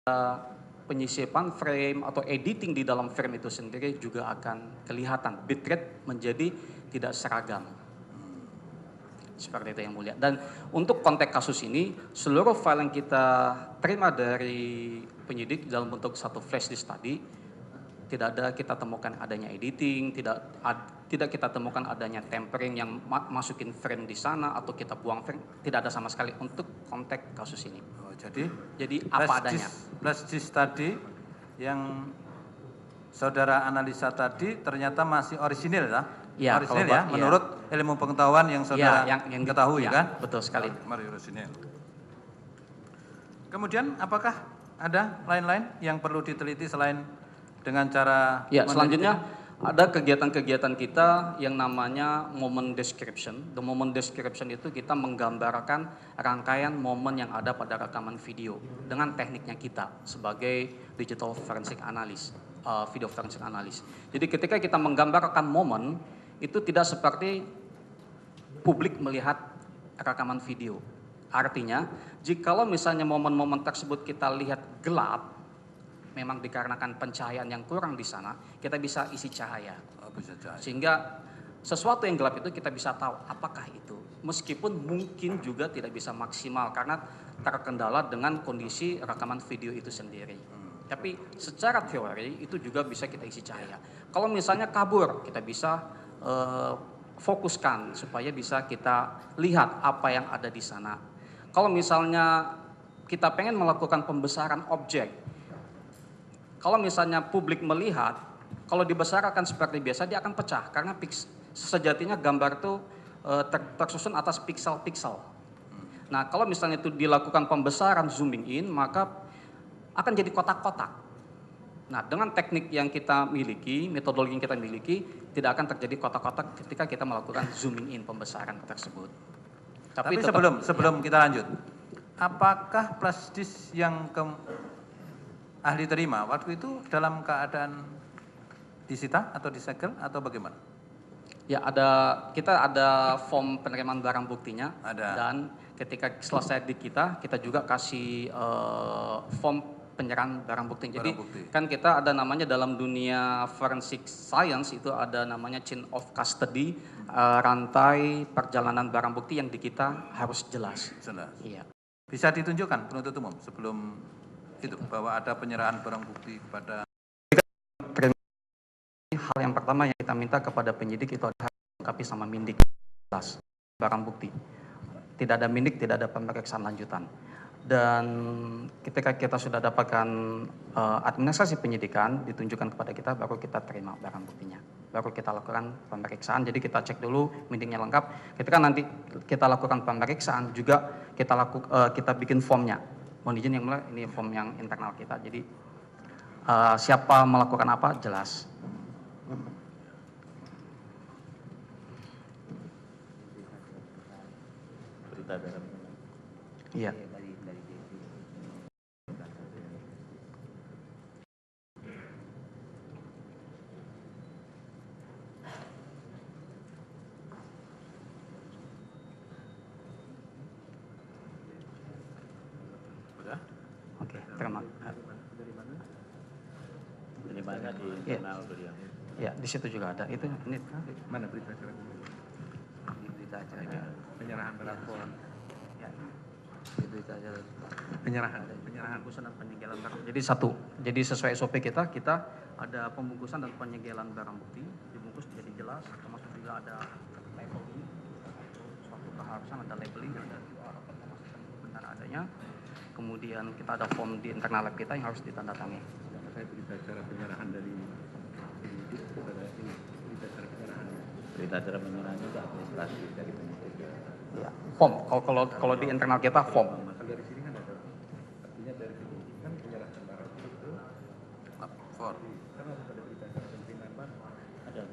penyisipan frame atau editing di dalam frame itu sendiri juga akan kelihatan. Bitrate menjadi tidak seragam. Seperti itu yang mulia. Dan untuk konteks kasus ini, seluruh file yang kita terima dari penyidik dalam bentuk satu flash disk tadi, tidak ada kita temukan adanya editing, tidak kita temukan adanya tempering yang masukin frame di sana atau kita buang frame, tidak ada sama sekali untuk konteks kasus ini. Oh, jadi apa adanya. Flash disk tadi yang saudara analisa tadi ternyata masih orisinil ya? Ya, orisinil ya, menurut ilmu pengetahuan yang saudara yang ketahui ya, kan? Betul sekali. Mari orisinil. Kemudian apakah ada lain-lain yang perlu diteliti selain dengan cara selanjutnya ada kegiatan-kegiatan kita yang namanya moment description. The moment description itu kita menggambarkan rangkaian momen yang ada pada rekaman video dengan tekniknya kita sebagai digital forensic analyst, video forensic analyst. Jadi ketika kita menggambarkan momen itu tidak seperti publik melihat rekaman video. Artinya, jikalau misalnya momen-momen tersebut kita lihat gelap, memang dikarenakan pencahayaan yang kurang di sana, kita bisa isi cahaya. Sehingga sesuatu yang gelap itu kita bisa tahu apakah itu. Meskipun mungkin juga tidak bisa maksimal karena terkendala dengan kondisi rekaman video itu sendiri. Tapi secara teori itu juga bisa kita isi cahaya. Kalau misalnya kabur, kita bisa fokuskan supaya bisa kita lihat apa yang ada di sana. Kalau misalnya kita pengen melakukan pembesaran objek, kalau misalnya publik melihat, kalau dibesarkan seperti biasa dia akan pecah karena sejatinya gambar itu tersusun atas piksel-piksel. Nah, kalau misalnya itu dilakukan pembesaran zooming in, maka akan jadi kotak-kotak. Nah, dengan teknik yang kita miliki, metodologi yang kita miliki, tidak akan terjadi kotak-kotak ketika kita melakukan zooming in pembesaran tersebut. Tapi sebelum kita lanjut, apakah flash disk yang ahli terima waktu itu dalam keadaan disita atau disegel atau bagaimana? Ya, kita ada form penerimaan barang buktinya. Dan ketika selesai di kita juga kasih form penyerahan barang bukti. Jadi kan kita ada namanya dalam dunia forensic science itu ada namanya chain of custody, rantai perjalanan barang bukti yang di kita harus jelas. Iya. Bisa ditunjukkan penuntut umum sebelum itu bahwa ada penyerahan barang bukti kepada. Hal yang pertama yang kita minta kepada penyidik itu adalah melengkapi sama mindik jelas barang bukti. Tidak ada mindik, tidak ada pemeriksaan lanjutan. Dan ketika kita sudah dapatkan administrasi penyidikan ditunjukkan kepada kita, baru kita terima barang buktinya. Baru kita lakukan pemeriksaan. Jadi kita cek dulu mindiknya lengkap. Ketika nanti kita lakukan pemeriksaan juga kita bikin formnya. Mohon izin yang mulia, ini form yang internal kita. Jadi siapa melakukan apa jelas. Iya. Oke, terima kasih. Dari mana di internal beliau? Ya, di situ juga ada. Itu ini mana berita acara? Berita acara Penyerahan berlaporan. Ya. Berita acara Penyerahan Pembungkusan dan penyegelan barang. Jadi sesuai SOP kita ada pembungkusan dan penyegelan barang bukti, dibungkus jadi jelas, termasuk juga ada labeling, suatu keharusan ada labeling, ada QR code memastikan benar adanya. Kemudian kita ada form di internal lab kita yang harus ditandatangani. Saya berita acara penyerahan dari penyidik kepada ini, berita acara penyerahan. Berita acara penyerahan itu administrasi dari penyidik. Ya, form. Kalau di internal kita form. Dari sini kan ada, artinya dari penyidik kan penyerahan barang itu form. Kan harus ada berita acara penerimaan barang. Ada.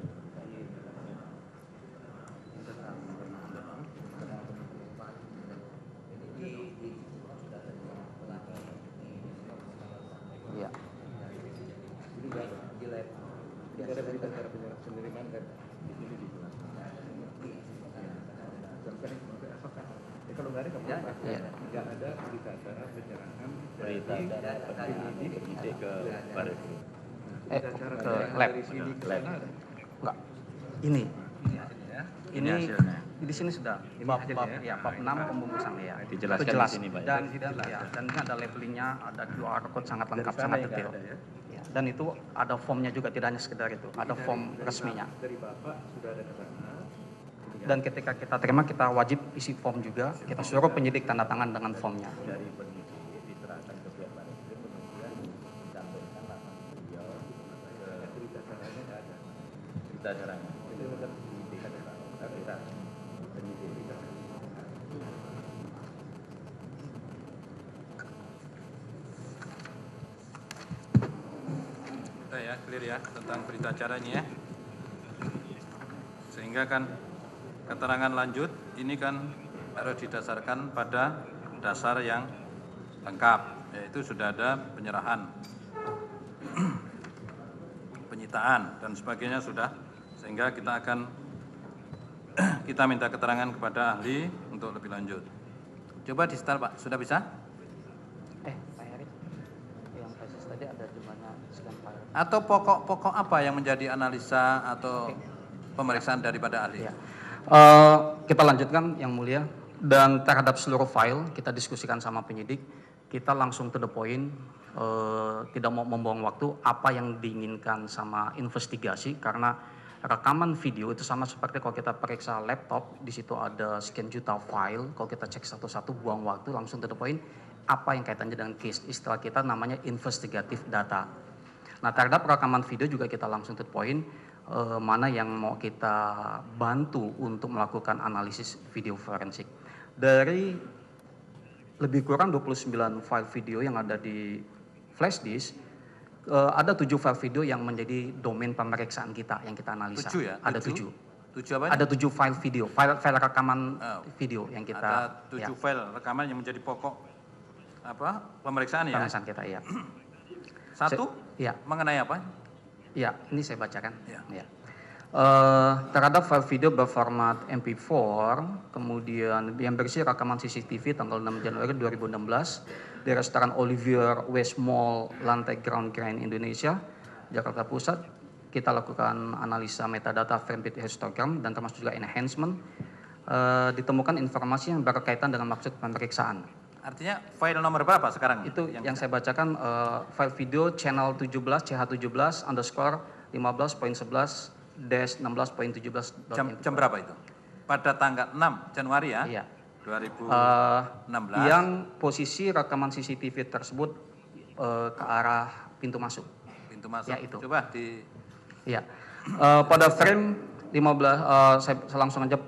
Iya. Jadi ada berita acara penerimaan kan di sini dijelaskan. Sampai esok kan Kalau nggak ada nggak apa-apa. Iya. Nggak ada berita acara penyerangan Berita acara penyidik ke Baris. Ke lab. dari sini ke sana ada. Enggak. Ini. Ini Ini hasilnya. di sini sudah bab 6 pembungkusan ya. Dijelaskan Itu jelas. di sini, Pak, ya. Dan ini ada labelingnya, ada QR code sangat lengkap, sangat detail. Ya. Dan itu ada formnya juga, tidak hanya sekedar itu, ada form resminya. Dari Bapak sudah ada ke sana. Dan ketika kita terima, kita wajib isi form juga. Kita suruh penyidik tanda tangan dengan formnya. Dari penyidik diserahkan ke pihak Baris Krim, kemudian disampaikan langsung ke beliau ke Berita acaranya nggak ada. berita acaranya. Itu kan penyidik ada berita penyidik. Udah ya, clear ya tentang berita acaranya ya. Sehingga kan keterangan lanjut ini kan harus didasarkan pada dasar yang lengkap, yaitu sudah ada penyerahan, penyitaan dan sebagainya sudah, sehingga kita akan kita minta keterangan kepada ahli untuk lebih lanjut. Coba di start Pak, sudah bisa? Pak Heri, yang tesis tadi ada jumlahnya sekian file. Atau pokok-pokok apa yang menjadi analisa atau pemeriksaan daripada ahli? Ya. Kita lanjutkan yang mulia, dan terhadap seluruh file kita diskusikan sama penyidik, kita langsung to the point, tidak mau membuang waktu apa yang diinginkan sama investigasi, karena rekaman video itu sama seperti kalau kita periksa laptop, di situ ada sekian juta file, kalau kita cek satu-satu buang waktu, langsung to the point apa yang kaitannya dengan case, istilah kita namanya investigative data. Nah, terhadap rekaman video juga kita langsung to the point, mana yang mau kita bantu untuk melakukan analisis video forensik. Dari lebih kurang 29 file video yang ada di flash disk, ada 7 file video yang menjadi domain pemeriksaan kita yang kita analisa. 7 ya? Ada 7. 7 apa? Ada 7 file video, file rekaman video yang kita. Ada 7 file rekaman yang menjadi pokok apa pemeriksaan ya? Pemeriksaan kita, iya. Satu? Iya. Mengenai apa? Ya, ini saya bacakan. Ya. Ya. Terhadap file video berformat MP4, kemudian yang berisi rekaman CCTV tanggal 6 Januari 2016 di restoran Olivier West Mall, lantai Ground Grand Indonesia, Jakarta Pusat. Kita lakukan analisa metadata frame bit histogram dan termasuk juga enhancement. Ditemukan informasi yang berkaitan dengan maksud pemeriksaan. Artinya file nomor berapa sekarang? Itu yang saya bacakan, file video channel 17 CH17 underscore 15.11-16.17. Jam berapa itu? Pada tanggal 6 Januari ya? Iya. 2016. Yang posisi rekaman CCTV tersebut ke arah pintu masuk. Pintu masuk. Ya, itu. Coba di Iya. Pada frame 15, saya langsung aja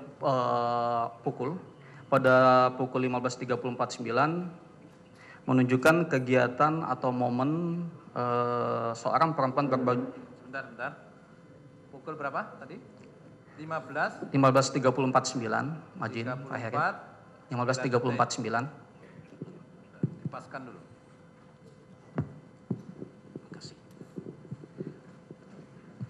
pukul. Pada pukul 15.34.9 menunjukkan kegiatan atau momen seorang perempuan berbaju. Sebentar. Pukul berapa tadi? 15. 15.34.9, Majin, Pak Heri. 15.34.9. Dipaskan dulu. Makasih.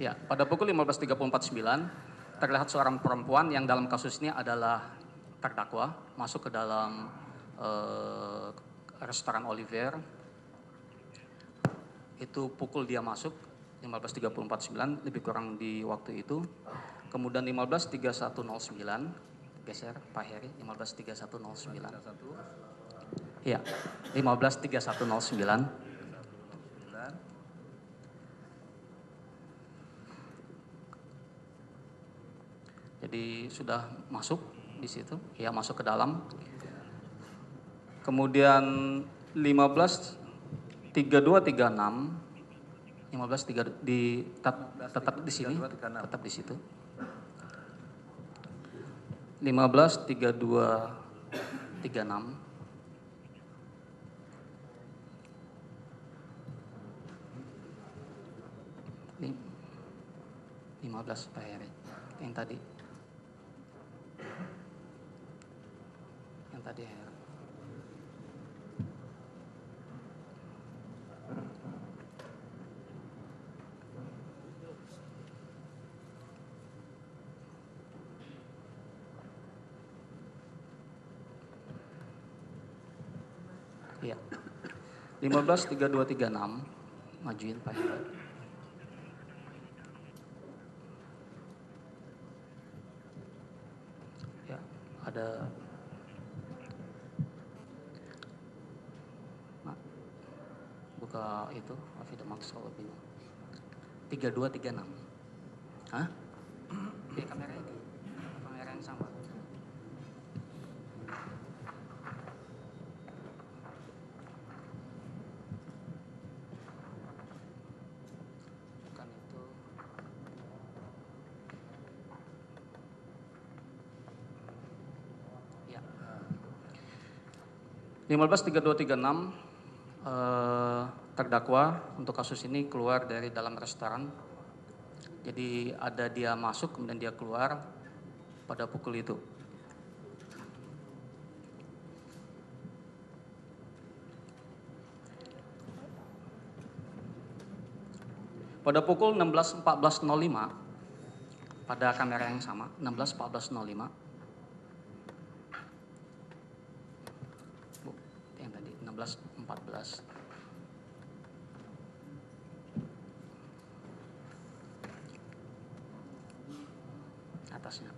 Ya, pada pukul 15.34.9 terlihat seorang perempuan yang dalam kasus ini adalah terdakwa masuk ke dalam restoran Olivier. Itu pukul dia masuk 15.34.9, lebih kurang di waktu itu. Kemudian 15.31.09, geser Pak Heri, 15.31.09. Iya, 15.31.09. Jadi sudah masuk di situ, ya masuk ke dalam. Kemudian 15.32.36, 15.3 di tetap di sini, tetap di situ. 15.32.36. 15 Pak Heri, yang tadi. Yang tadi Heri. Ya. 153236 majuin Pak Hendra. Ya, ada buka itu Afida Maksal bingung. 3236. Hah? Di kamera ini. Kamera yang sama. Bukan itu. Ya. 153236 terdakwa untuk kasus ini keluar dari dalam restoran. Jadi ada dia masuk kemudian dia keluar pada pukul itu. Pada pukul 16.14.05 pada kamera yang sama, 16.14.05. Bu, yang tadi 16.14. Atasnya.